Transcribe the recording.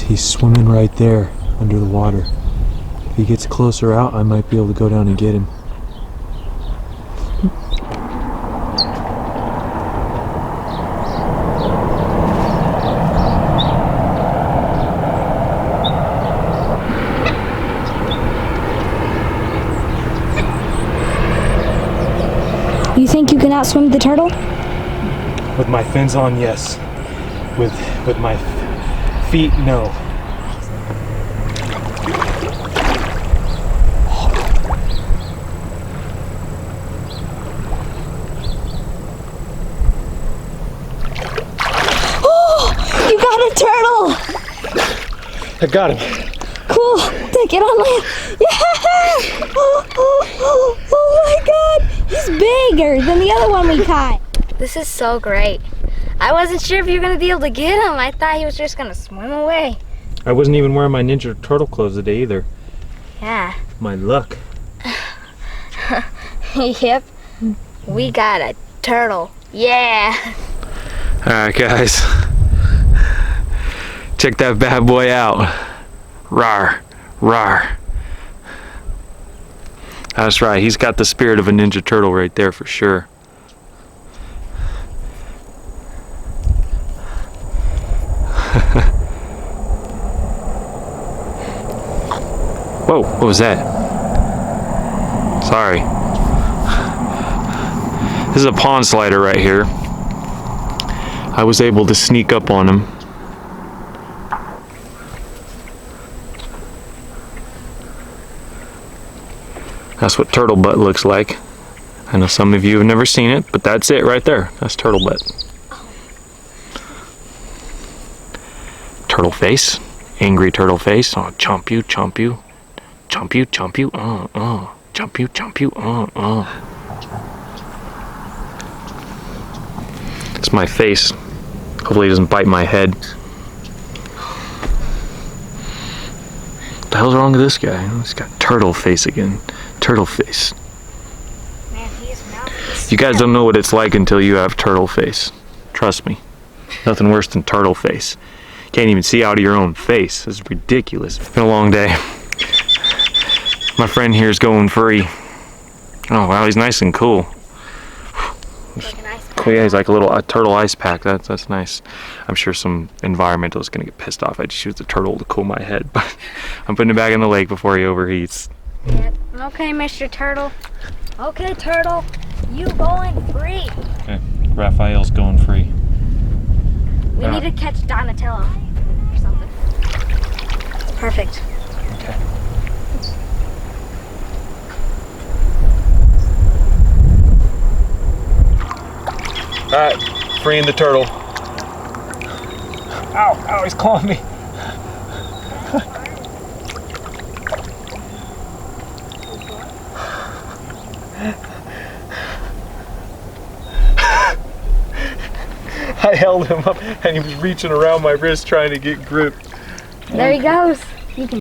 He's swimming right there under the water. If he gets closer out, I might be able to go down and get him. You think you can outswim the turtle? With my fins on, yes. With my feet, no. Oh, you got a turtle! I got him. Cool. Take it on land. Yeah! Oh my God! He's bigger than the other one we caught. This is so great. I wasn't sure if you were gonna be able to get him. I thought he was just gonna swim away. I wasn't even wearing my Ninja Turtle clothes today either. Yeah. My luck. Yep. We got a turtle. Yeah. Alright guys. Check that bad boy out. Rawr. Rawr. That's right, he's got the spirit of a Ninja Turtle right there for sure. Whoa, what was that? Sorry. This is a pond slider right here. I was able to sneak up on him. That's what turtle butt looks like. I know some of you have never seen it, but that's it right there. That's turtle butt. Turtle face. Angry turtle face. Oh, chomp you, chomp you. Chomp you, chomp you, Chomp you, chomp you, It's my face. Hopefully it doesn't bite my head. What the hell's wrong with this guy? He's got turtle face again. Turtle face. Man, he's mountains. You guys don't know what it's like until you have turtle face. Trust me. Nothing worse than turtle face. Can't even see out of your own face. This is ridiculous. It's been a long day. My friend here is going free. Oh wow, he's nice and cool. Like an ice Cool, yeah, he's like a turtle ice pack. That's nice. I'm sure some environmentalist is gonna get pissed off. I just used the turtle to cool my head, but I'm putting it back in the lake before he overheats. Yep. Okay, Mr. Turtle. Okay, Turtle. You going free. Okay, Raphael's going free. We need to catch Donatello or something. Perfect. Okay. Alright, freeing the turtle. Ow, ow, he's clawing me. I held him up and he was reaching around my wrist trying to get grip. There he goes.